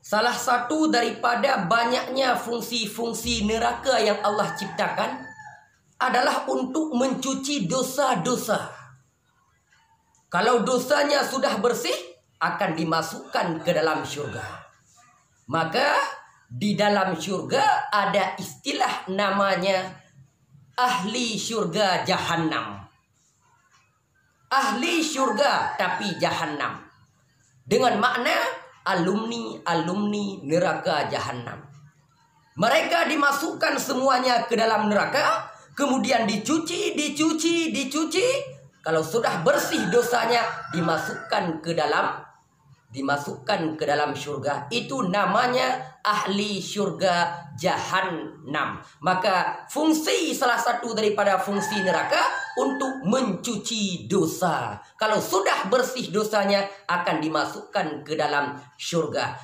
Salah satu daripada banyaknya fungsi-fungsi neraka yang Allah ciptakan adalah untuk mencuci dosa-dosa. Kalau dosanya sudah bersih, akan dimasukkan ke dalam syurga. Maka di dalam syurga ada istilah namanya ahli syurga Jahannam. Ahli syurga tapi Jahannam, dengan makna alumni neraka Jahannam. Mereka dimasukkan semuanya ke dalam neraka, kemudian dicuci. Kalau sudah bersih dosanya, dimasukkan ke dalam syurga. Itu namanya ahli syurga Jahannam. Maka salah satu daripada fungsi neraka untuk mencuci dosa. Kalau sudah bersih dosanya, akan dimasukkan ke dalam syurga.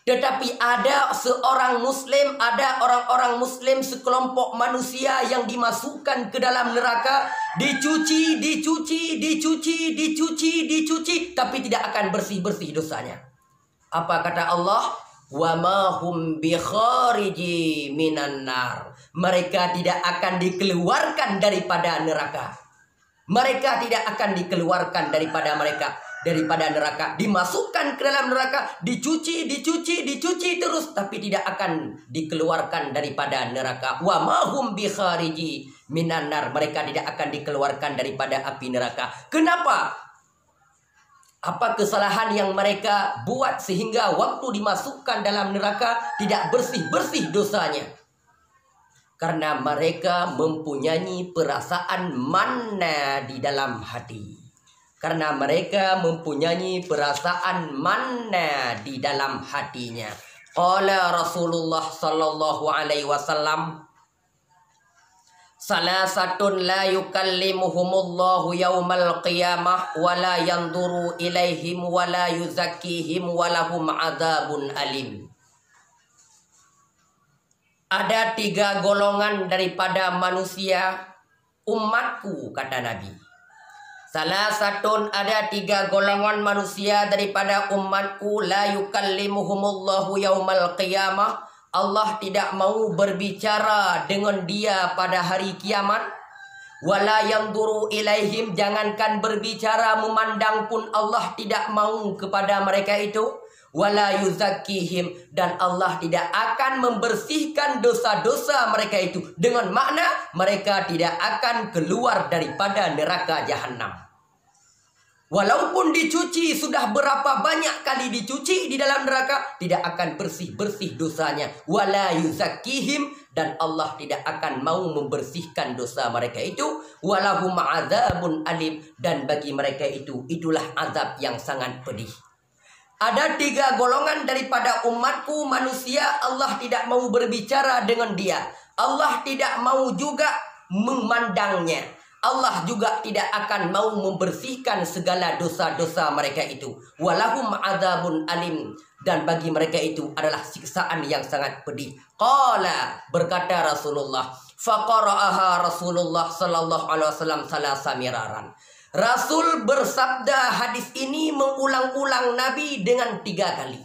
Tetapi ada seorang muslim, ada orang-orang muslim, sekelompok manusia yang dimasukkan ke dalam neraka, dicuci, tapi tidak akan bersih-bersih dosanya. Apa kata Allah? Wa ma hum bi khariji minan nar. Mereka tidak akan dikeluarkan daripada neraka. Mereka tidak akan dikeluarkan daripada neraka, dimasukkan ke dalam neraka, dicuci terus, tapi tidak akan dikeluarkan daripada neraka. Wa mahum bi khariji minan nar. Mereka tidak akan dikeluarkan daripada api neraka. Kenapa? Apa kesalahan yang mereka buat sehingga waktu dimasukkan dalam neraka tidak bersih-bersih dosanya? Karena mereka mempunyai perasaan manna di dalam hati. Karena mereka mempunyai perasaan manna di dalam hatinya. Qala Rasulullah sallallahu alaihi wasallam, salasatun la yukallimuhumullahu yaumal qiyamah wa la yanzuru ilaihim wa la yuzakkihim wa lahum adzabun alim. Ada 3 golongan daripada manusia umatku, kata Nabi. Salah satu ada 3 golongan manusia daripada umatku, la yukallimuhumullahu yaumal qiyamah. Allah tidak mau berbicara dengan dia pada hari kiamat. Wala yanzuru ilaihim, jangankan berbicara, memandang pun Allah tidak mau kepada mereka itu. Wala yuzakkihim, dan Allah tidak akan membersihkan dosa-dosa mereka itu. Dengan makna mereka tidak akan keluar daripada neraka Jahannam. Walaupun dicuci, sudah berapa banyak kali dicuci di dalam neraka, tidak akan bersih-bersih dosanya. Wala yuzakkihim, dan Allah tidak akan mau membersihkan dosa mereka itu. Walahum adzabun alim, dan bagi mereka itu, itulah azab yang sangat pedih. Ada 3 golongan daripada umatku manusia, Allah tidak mau berbicara dengan dia. Allah tidak mau juga memandangnya. Allah juga tidak akan mau membersihkan segala dosa-dosa mereka itu. Walahum adzabun alim, dan bagi mereka itu adalah siksaan yang sangat pedih. Qala, berkata Rasulullah, faqara'aha Rasulullah sallallahu alaihi wasallam salasa miraran. Rasul bersabda hadis ini mengulang-ulang Nabi dengan 3 kali.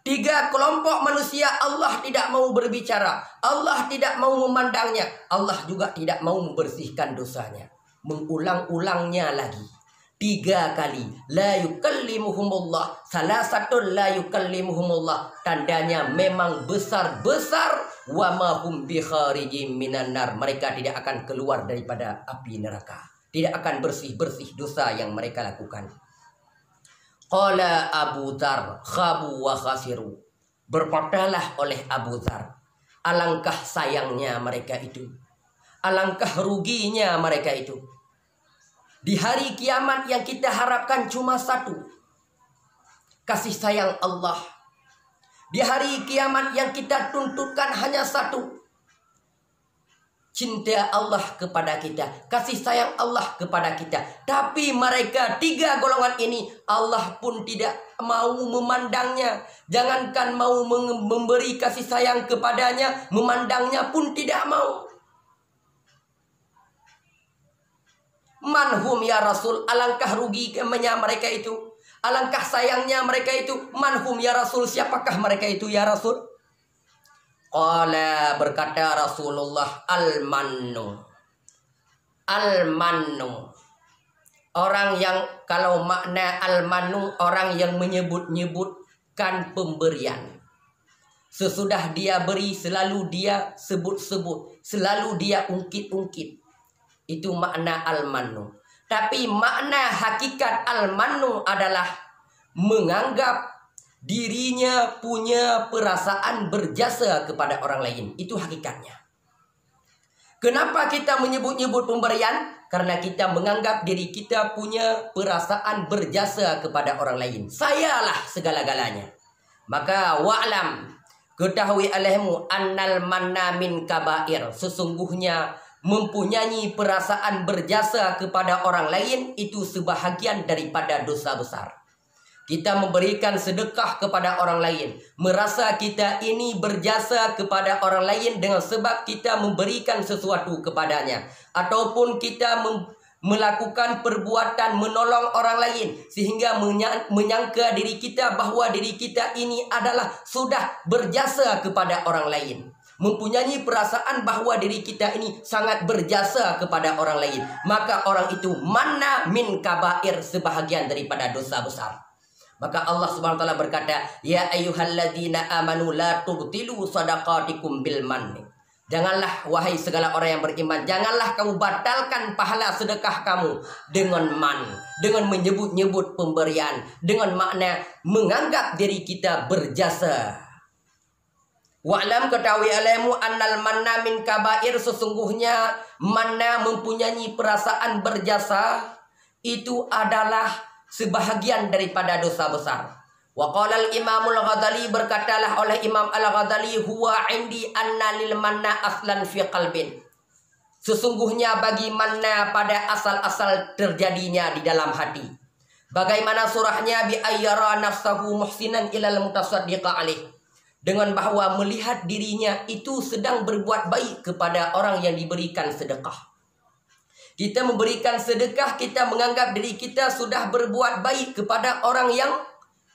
3 kelompok manusia Allah tidak mau berbicara, Allah tidak mau memandangnya, Allah juga tidak mau membersihkan dosanya. Mengulang-ulangnya lagi 3 kali. La yukallimuhumullah, salah satu la yukallimuhumullah, tandanya memang besar-besar. Wa ma hum bi kharijim minan nar, mereka tidak akan keluar daripada api neraka. Tidak akan bersih-bersih dosa yang mereka lakukan. Qala Abu Dzar, khabu wa khasiru. Berkatalah oleh Abu Dzar, alangkah sayangnya mereka itu. Alangkah ruginya mereka itu. Di hari kiamat yang kita harapkan cuma satu, kasih sayang Allah. Di hari kiamat yang kita tuntutkan hanya satu, cinta Allah kepada kita, kasih sayang Allah kepada kita. Tapi mereka 3 golongan ini, Allah pun tidak mau memandangnya. Jangankan mau memberi kasih sayang kepadanya, memandangnya pun tidak mau. Manhum ya Rasul, alangkah ruginya mereka itu. Alangkah sayangnya mereka itu. Manhum ya Rasul, siapakah mereka itu ya Rasul? Qala, berkata Rasulullah, al-mannu. Al-mannu. Orang yang, kalau makna al-mannu, orang yang menyebut-nyebutkan pemberian. Sesudah dia beri, selalu dia sebut-sebut, selalu dia ungkit-ungkit. Itu makna al-mannu. Tapi makna hakikat al-mannu adalah menganggap dirinya punya perasaan berjasa kepada orang lain. Itu hakikatnya. Kenapa kita menyebut-nyebut pemberian? Karena kita menganggap diri kita punya perasaan berjasa kepada orang lain. Sayalah segala-galanya. Maka wa'lam, ketahui olehmu, annal manna min kabair. Sesungguhnya mempunyai perasaan berjasa kepada orang lain itu sebahagian daripada dosa besar. Kita memberikan sedekah kepada orang lain, merasa kita ini berjasa kepada orang lain dengan sebab kita memberikan sesuatu kepadanya, ataupun kita melakukan perbuatan menolong orang lain sehingga menyangka diri kita bahwa diri kita ini adalah sudah berjasa kepada orang lain. Mempunyai perasaan bahwa diri kita ini sangat berjasa kepada orang lain, maka orang itu manna min kabair, sebahagian daripada dosa besar. Maka Allah Subhanahu wa taala berkata, ya ayyuhalladzina amanu la tubtilu shadaqatikum bil manni. Janganlah wahai segala orang yang beriman, janganlah kamu batalkan pahala sedekah kamu dengan dengan menyebut-nyebut pemberian, dengan makna menganggap diri kita berjasa. Wa'lam, ketahui alaimu annal manna min kabair. Sesungguhnya manna mempunyai perasaan berjasa itu adalah sebahagian daripada dosa besar. Wa qala al-Imam al-Ghazali, berkatalah oleh Imam al-Ghazali, huwa indi anna lil manna aslan fi qalbin. Sesungguhnya bagi manna pada asal-asal terjadinya di dalam hati. Bagaimana surahnya, bi ayyara nafsahu muhsinan ilal mutasaddiqa alaih. Dengan bahwa melihat dirinya itu sedang berbuat baik kepada orang yang diberikan sedekah. Kita memberikan sedekah, kita menganggap diri kita sudah berbuat baik kepada orang yang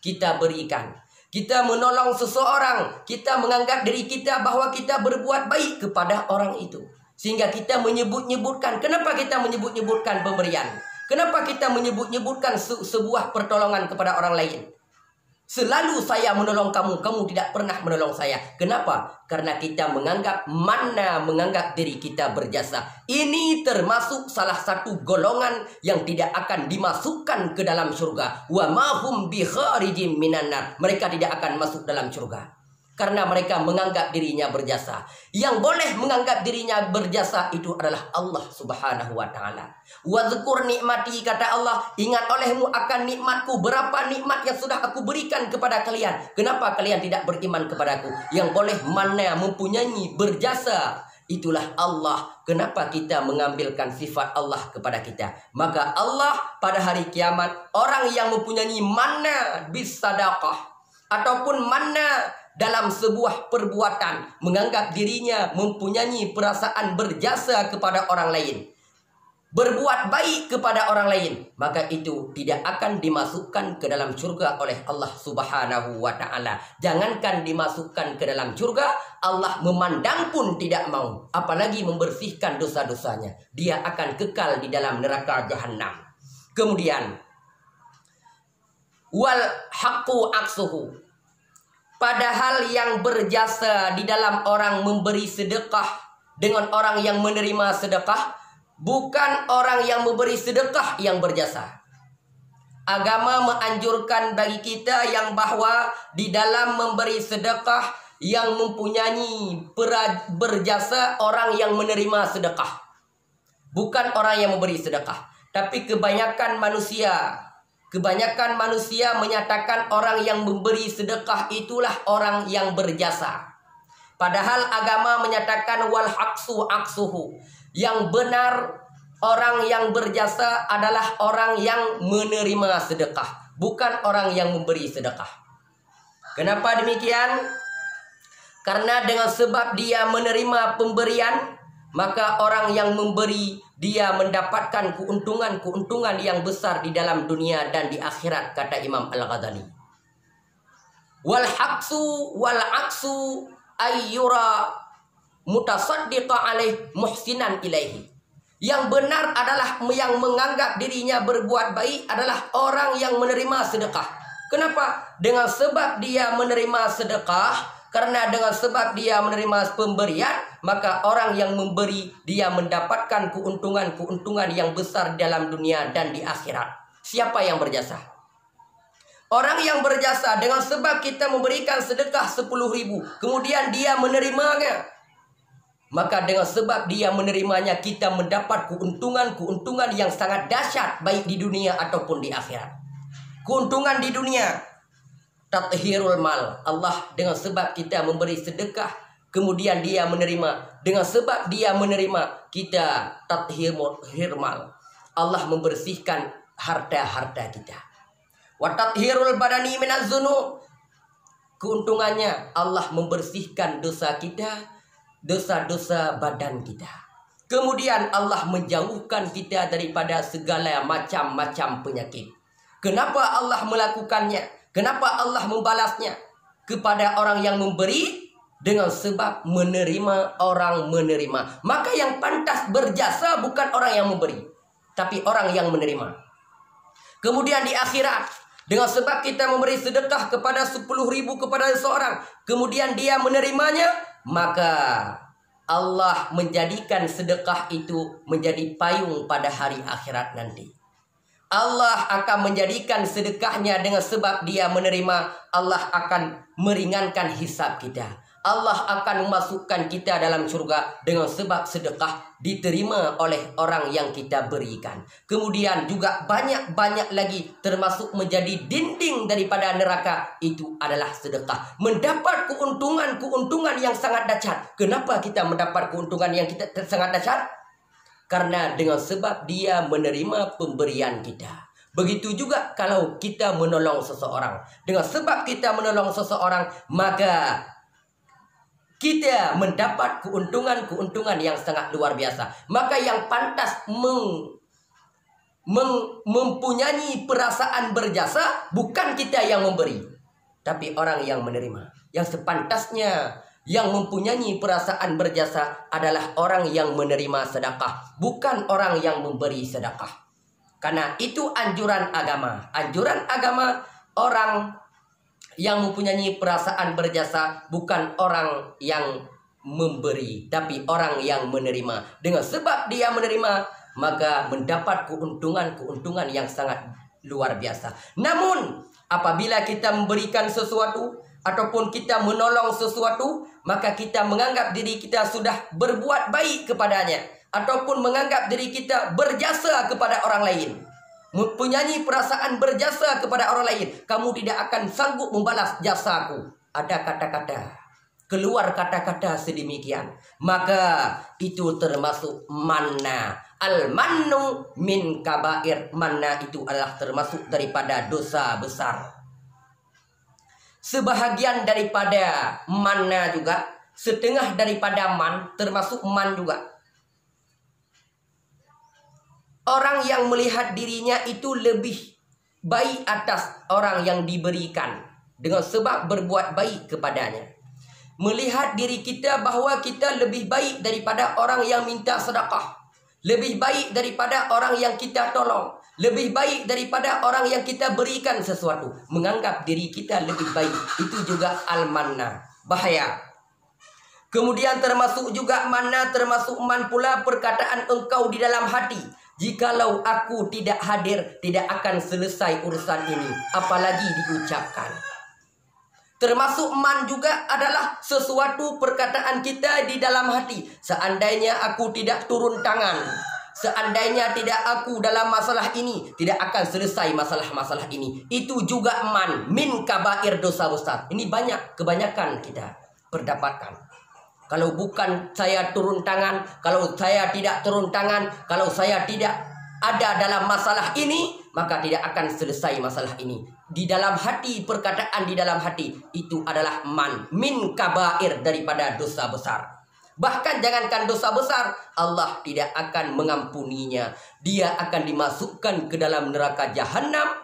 kita berikan. Kita menolong seseorang, kita menganggap diri kita bahwa kita berbuat baik kepada orang itu. Sehingga kita menyebut-nyebutkan. Kenapa kita menyebut-nyebutkan pemberian? Kenapa kita menyebut-nyebutkan sebuah pertolongan kepada orang lain? Selalu saya menolong kamu, kamu tidak pernah menolong saya. Kenapa? Karena kita menganggap menganggap diri kita berjasa. Ini termasuk salah satu golongan yang tidak akan dimasukkan ke dalam surga. Wa ma hum bi kharijim minan nar. Mereka tidak akan masuk dalam surga. Karena mereka menganggap dirinya berjasa. Yang boleh menganggap dirinya berjasa itu adalah Allah Subhanahu wa ta'ala. Wazkur nikmati, kata Allah, ingat olehmu akan nikmatku. Berapa nikmat yang sudah aku berikan kepada kalian. Kenapa kalian tidak beriman kepadaku? Yang boleh mana mempunyai berjasa, itulah Allah. Kenapa kita mengambilkan sifat Allah kepada kita? Maka Allah pada hari kiamat, orang yang mempunyai manna bis sadaqah, ataupun manna dalam sebuah perbuatan, menganggap dirinya mempunyai perasaan berjasa kepada orang lain, berbuat baik kepada orang lain, maka itu tidak akan dimasukkan ke dalam surga oleh Allah Subhanahu wa ta'ala. Jangankan dimasukkan ke dalam surga, Allah memandang pun tidak mau, apalagi membersihkan dosa-dosanya. Dia akan kekal di dalam neraka jahanam. Kemudian wal haqqu aksuhu. Padahal yang berjasa di dalam orang memberi sedekah dengan orang yang menerima sedekah, bukan orang yang memberi sedekah yang berjasa. Agama menganjurkan bagi kita yang bahwa di dalam memberi sedekah yang mempunyai berjasa orang yang menerima sedekah, bukan orang yang memberi sedekah. Tapi kebanyakan manusia menyatakan orang yang memberi sedekah itulah orang yang berjasa. Padahal agama menyatakan wal haqsu aksuhu. Yang benar orang yang berjasa adalah orang yang menerima sedekah, bukan orang yang memberi sedekah. Kenapa demikian? Karena dengan sebab dia menerima pemberian, maka orang yang memberi dia mendapatkan keuntungan-keuntungan yang besar di dalam dunia dan di akhirat, kata Imam Al-Ghazali. Wal haqsu wal aksu ayyura mutasaddiqa alaih muhsinan ilaihi. Yang benar adalah yang menganggap dirinya berbuat baik adalah orang yang menerima sedekah. Kenapa? Dengan sebab dia menerima sedekah, karena dengan sebab dia menerima pemberian, maka orang yang memberi dia mendapatkan keuntungan-keuntungan yang besar dalam dunia dan di akhirat. Siapa yang berjasa? Orang yang berjasa dengan sebab kita memberikan sedekah 10.000, kemudian dia menerimanya, maka dengan sebab dia menerimanya kita mendapat keuntungan-keuntungan yang sangat dahsyat baik di dunia ataupun di akhirat. Keuntungan di dunia, tathirul mal. Allah dengan sebab kita memberi sedekah, kemudian dia menerima. Dengan sebab dia menerima, kita tathir mal. Allah membersihkan harta-harta kita. Wa tathirul badani minaz dzunub. Keuntungannya Allah membersihkan dosa kita, dosa-dosa badan kita. Kemudian Allah menjauhkan kita daripada segala macam-macam penyakit. Kenapa Allah melakukannya? Kenapa Allah membalasnya kepada orang yang memberi? Dengan sebab menerima, orang menerima. Maka yang pantas berjasa bukan orang yang memberi, tapi orang yang menerima. Kemudian di akhirat, dengan sebab kita memberi sedekah kepada 10.000 kepada seseorang, kemudian dia menerimanya, maka Allah menjadikan sedekah itu menjadi payung pada hari akhirat nanti. Allah akan menjadikan sedekahnya dengan sebab dia menerima, Allah akan meringankan hisab kita. Allah akan memasukkan kita dalam surga dengan sebab sedekah diterima oleh orang yang kita berikan. Kemudian juga banyak-banyak lagi, termasuk menjadi dinding daripada neraka, itu adalah sedekah. Mendapat keuntungan-keuntungan yang sangat dahsyat. Kenapa kita mendapat keuntungan yang sangat dahsyat? Karena dengan sebab dia menerima pemberian kita. Begitu juga kalau kita menolong seseorang. Dengan sebab kita menolong seseorang, maka kita mendapat keuntungan-keuntungan yang sangat luar biasa. Maka yang pantas mempunyai perasaan berjasa bukan kita yang memberi, tapi orang yang menerima. Yang sepantasnya yang mempunyai perasaan berjasa adalah orang yang menerima sedekah, bukan orang yang memberi sedekah. Karena itu anjuran agama. Anjuran agama, orang yang mempunyai perasaan berjasa bukan orang yang memberi, tapi orang yang menerima. Dengan sebab dia menerima, maka mendapat keuntungan-keuntungan yang sangat luar biasa. Namun apabila kita memberikan sesuatu ataupun kita menolong sesuatu, maka kita menganggap diri kita sudah berbuat baik kepadanya, ataupun menganggap diri kita berjasa kepada orang lain, mempunyai perasaan berjasa kepada orang lain. Kamu tidak akan sanggup membalas jasaku. Ada kata-kata, keluar kata-kata sedemikian, maka itu termasuk manna. Al-mannu min kabair. Manna itu adalah termasuk daripada dosa besar. Sebahagian daripada manna juga, setengah daripada man, termasuk man juga. Orang yang melihat dirinya itu lebih baik atas orang yang diberikan dengan sebab berbuat baik kepadanya. Melihat diri kita bahwa kita lebih baik daripada orang yang minta sedekah, lebih baik daripada orang yang kita tolong, lebih baik daripada orang yang kita berikan sesuatu. Menganggap diri kita lebih baik, itu juga al-manna. Bahaya. Kemudian termasuk juga manna, termasuk man pula perkataan engkau di dalam hati. Jikalau aku tidak hadir, tidak akan selesai urusan ini, apalagi diucapkan. Termasuk man juga adalah sesuatu perkataan kita di dalam hati. Seandainya aku tidak turun tangan, seandainya tidak aku dalam masalah ini, tidak akan selesai masalah-masalah ini. Itu juga man, min kabair, dosa besar. Ini kebanyakan kita berdapatkan. Kalau bukan saya turun tangan, kalau saya tidak turun tangan, kalau saya tidak ada dalam masalah ini, maka tidak akan selesai masalah ini. Di dalam hati, perkataan di dalam hati itu adalah man, min kabair, daripada dosa besar. Bahkan jangankan dosa besar, Allah tidak akan mengampuninya. Dia akan dimasukkan ke dalam neraka jahanam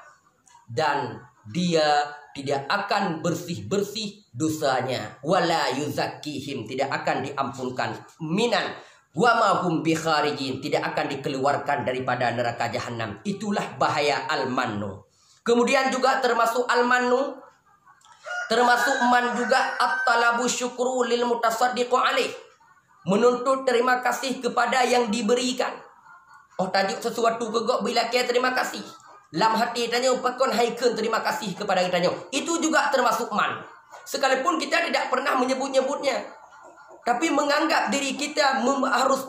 dan dia tidak akan bersih-bersih dosanya. Wala yuzakkihim, tidak akan diampunkan. Minan wa ma hum bikharijin, tidak akan dikeluarkan daripada neraka jahanam. Itulah bahaya al-mannu. Kemudian juga termasuk al-mannu, termasuk man juga at-talabu syukru lil mutasaddiqu alaih. Menuntut terima kasih kepada yang diberikan. Oh, tajuk sesuatu kegok bila kita terima kasih. Lam hati tanya upakon haikun terima kasih kepada kita. Itu juga termasuk man. Sekalipun kita tidak pernah menyebut-nyebutnya, tapi menganggap diri kita harus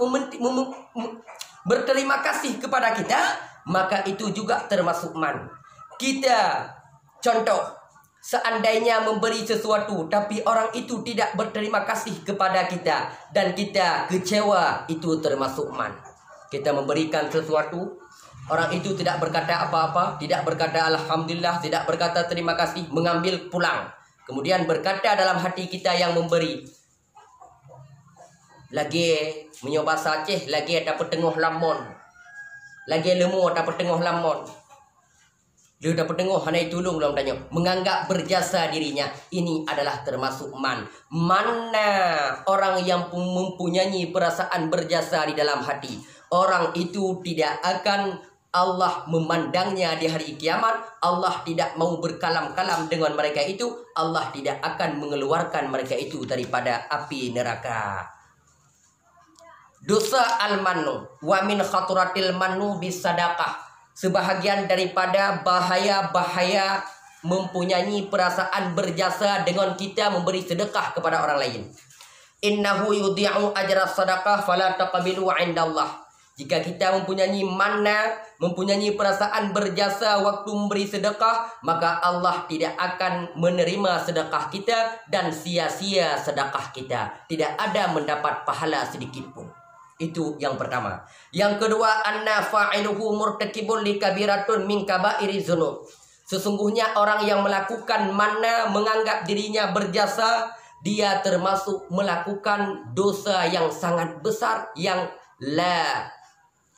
berterima kasih kepada kita, maka itu juga termasuk man. Kita contoh, seandainya memberi sesuatu tapi orang itu tidak berterima kasih kepada kita dan kita kecewa, itu termasuk man. Kita memberikan sesuatu, orang itu tidak berkata apa-apa, tidak berkata alhamdulillah, tidak berkata terima kasih, mengambil pulang. Kemudian berkata dalam hati kita yang memberi, lagi menyoba saceh, lagi dapat tengah lamon, lagi lemu dapat tengah lamon. Dia dapat tengok hanai tolong dalam tanya, menganggap berjasa dirinya. Ini adalah termasuk man. Mana orang yang mempunyai perasaan berjasa di dalam hati, orang itu tidak akan Allah memandangnya di hari kiamat. Allah tidak mau berkalam-kalam dengan mereka itu. Allah tidak akan mengeluarkan mereka itu daripada api neraka. Dosa al-mannu wa min khaturatil mannu bisadaqah. Sebahagian daripada bahaya-bahaya mempunyai perasaan berjasa dengan kita memberi sedekah kepada orang lain. Innahu yudhi'u ajra sadaqah fala taqbilu 'indallah. Jika kita mempunyai manna, mempunyai perasaan berjasa waktu memberi sedekah, maka Allah tidak akan menerima sedekah kita dan sia-sia sedekah kita. Tidak ada mendapat pahala sedikit pun. Itu yang pertama. Yang kedua, anna fa'iluhu murtakibun likabiratun min kabairi dzunub. Sesungguhnya orang yang melakukan manna menganggap dirinya berjasa, dia termasuk melakukan dosa yang sangat besar yang la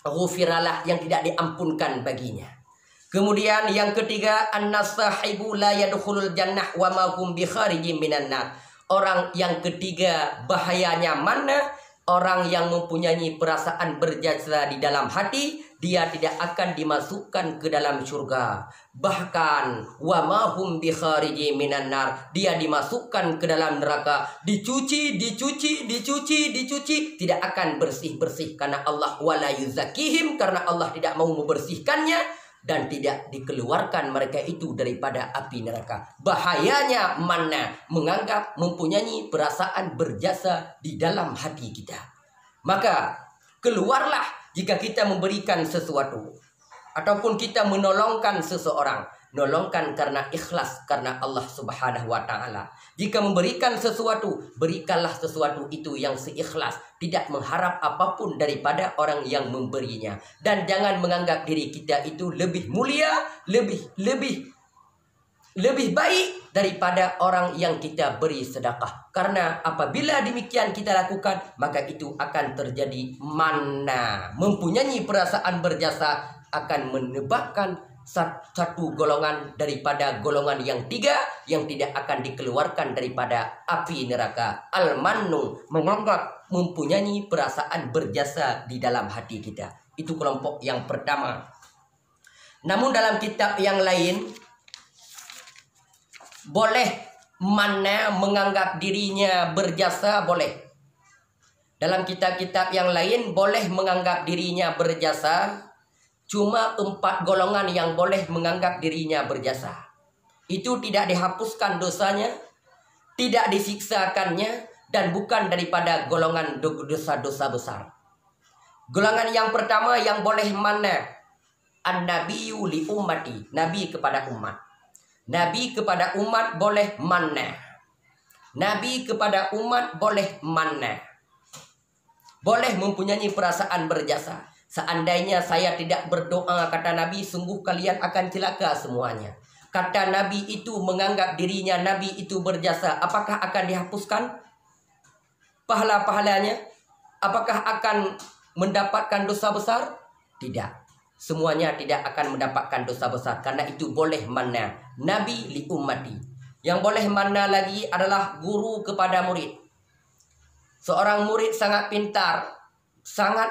ghufiralah, yang tidak diampunkan baginya. Kemudian yang ketiga, annasahibu la yadkhulul jannah wa ma hum bikharijin minan nar. Orang yang ketiga bahayanya mana? Orang yang mempunyai perasaan berjasa di dalam hati, dia tidak akan dimasukkan ke dalam surga. Bahkan wa ma hum bikharijin minan nar, dia dimasukkan ke dalam neraka, dicuci, tidak akan bersih-bersih karena Allah wala yuzakkihim, karena Allah tidak mau membersihkannya dan tidak dikeluarkan mereka itu daripada api neraka. Bahayanya mana? Menganggap mempunyai perasaan berjasa di dalam hati kita. Maka keluarlah jika kita memberikan sesuatu ataupun kita menolongkan seseorang, nolongkan karena ikhlas, karena Allah Subhanahu wa Ta'ala. Jika memberikan sesuatu, berikanlah sesuatu itu yang seikhlas, tidak mengharap apapun daripada orang yang memberinya. Dan jangan menganggap diri kita itu lebih mulia, lebih baik daripada orang yang kita beri sedekah. Karena apabila demikian kita lakukan, maka itu akan terjadi manna. Mempunyai perasaan berjasa akan menyebabkan satu golongan daripada golongan yang tiga yang tidak akan dikeluarkan daripada api neraka. Al-mannu, menganggap mempunyai perasaan berjasa di dalam hati kita. Itu kelompok yang pertama. Namun dalam kitab yang lain, boleh mana menganggap dirinya berjasa, boleh. Dalam kitab-kitab yang lain boleh menganggap dirinya berjasa. Cuma 4 golongan yang boleh menganggap dirinya berjasa. Itu tidak dihapuskan dosanya, tidak disiksakannya, dan bukan daripada golongan dosa-dosa besar. Golongan yang pertama yang boleh mana? An-nabiyyu li ummati, nabi kepada umat. Nabi kepada umat boleh mana? Nabi kepada umat boleh mana? Boleh mempunyai perasaan berjasa. Seandainya saya tidak berdoa, kata Nabi, sungguh kalian akan celaka semuanya. Kata Nabi itu menganggap dirinya Nabi itu berjasa. Apakah akan dihapuskan? pahala-pahalanya? Apakah akan mendapatkan dosa besar? Tidak. Semuanya tidak akan mendapatkan dosa besar. Karena itu boleh mana Nabi li ummati. Yang boleh mana lagi adalah guru kepada murid. Seorang murid sangat pintar, sangat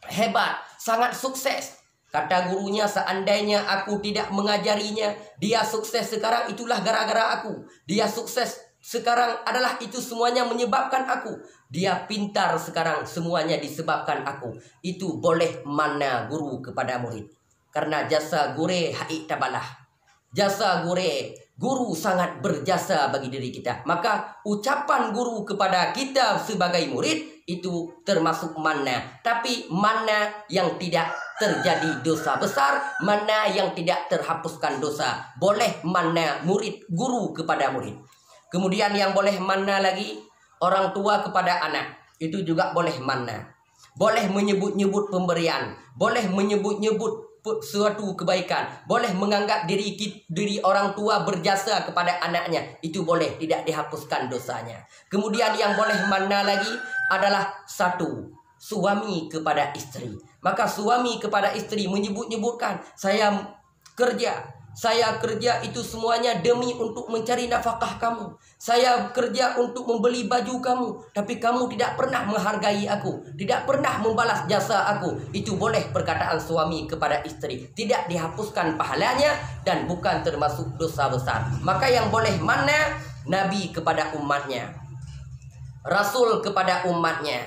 hebat, sangat sukses. Kata gurunya, seandainya aku tidak mengajarinya, dia sukses sekarang itulah gara-gara aku. Dia sukses sekarang adalah itu semuanya menyebabkan aku. Dia pintar sekarang semuanya disebabkan aku. Itu boleh mana guru kepada murid. Karena jasa gure haik tabalah. Jasa guru sangat berjasa bagi diri kita. Maka ucapan guru kepada kita sebagai murid itu termasuk mana. Tapi mana yang tidak terjadi dosa besar, mana yang tidak terhapuskan dosa. Boleh mana murid, guru kepada murid. Kemudian yang boleh mana lagi, orang tua kepada anak. Itu juga boleh mana. Boleh menyebut-nyebut pemberian. Boleh menyebut-nyebut suatu kebaikan. Boleh menganggap diri orang tua berjasa kepada anaknya. Itu boleh, tidak dihapuskan dosanya. Kemudian yang boleh mana lagi adalah satu, suami kepada istri. Maka suami kepada istri menyebut-nyebutkan, saya kerja itu semuanya demi untuk mencari nafkah kamu. Saya kerja untuk membeli baju kamu, tapi kamu tidak pernah menghargai aku, tidak pernah membalas jasa aku. Itu boleh perkataan suami kepada istri. Tidak dihapuskan pahalanya dan bukan termasuk dosa besar. Maka yang boleh mana? Nabi kepada umatnya, Rasul kepada umatnya.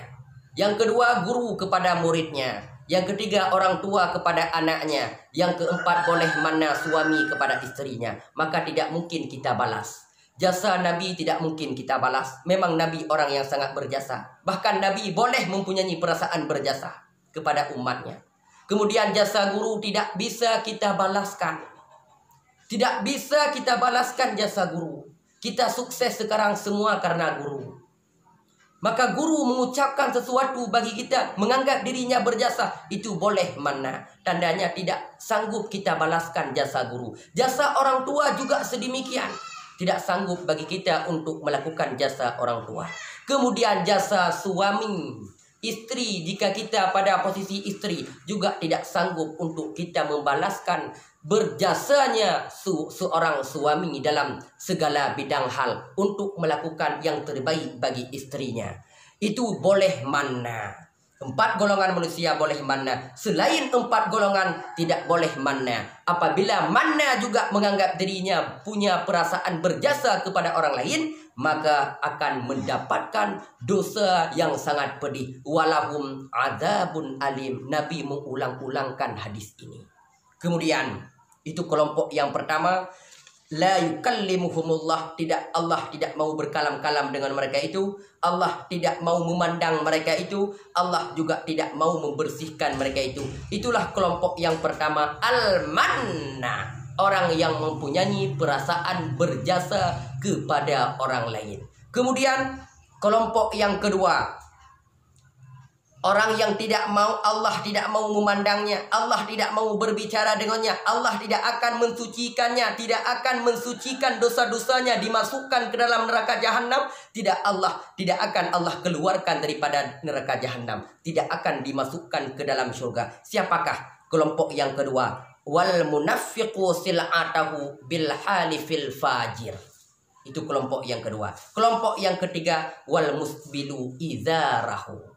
Yang kedua, guru kepada muridnya. Yang ketiga, orang tua kepada anaknya. Yang keempat, boleh mana suami kepada istrinya. Maka tidak mungkin kita balas. Jasa Nabi tidak mungkin kita balas. Memang Nabi orang yang sangat berjasa. Bahkan Nabi boleh mempunyai perasaan berjasa kepada umatnya. Kemudian jasa guru tidak bisa kita balaskan. Tidak bisa kita balaskan jasa guru. Kita sukses sekarang semua karena guru. Maka guru mengucapkan sesuatu bagi kita, menganggap dirinya berjasa, itu boleh mana. Tandanya tidak sanggup kita balaskan jasa guru. Jasa orang tua juga sedemikian. Tidak sanggup bagi kita untuk melakukan jasa orang tua. Kemudian jasa suami, istri, jika kita pada posisi istri, juga tidak sanggup untuk kita membalaskan berjasanya seorang suami dalam segala bidang hal untuk melakukan yang terbaik bagi istrinya. Itu boleh mana. 4 golongan manusia boleh mana. Selain 4 golongan tidak boleh mana. Apabila mana juga menganggap dirinya punya perasaan berjasa kepada orang lain, maka akan mendapatkan dosa yang sangat pedih. Walahum adzabun alim. Nabi mengulang-ulangkan hadis ini. Kemudian itu kelompok yang pertama, la yukallimuhumullah, Allah tidak mau berkalam-kalam dengan mereka itu. Allah tidak mau memandang mereka itu. Allah juga tidak mau membersihkan mereka itu. Itulah kelompok yang pertama, al-manna, orang yang mempunyai perasaan berjasa kepada orang lain. Kemudian kelompok yang kedua, orang yang tidak mau, Allah tidak mau memandangnya, Allah tidak mau berbicara dengannya, Allah tidak akan mensucikannya, tidak akan mensucikan dosa-dosanya, dimasukkan ke dalam neraka jahanam. Tidak akan Allah keluarkan daripada neraka jahanam, tidak akan dimasukkan ke dalam surga. Siapakah kelompok yang kedua? Wal munafiqu sil'atahu bil halifil fajir. Itu kelompok yang kedua. Kelompok yang ketiga, wal musbilu izarahu.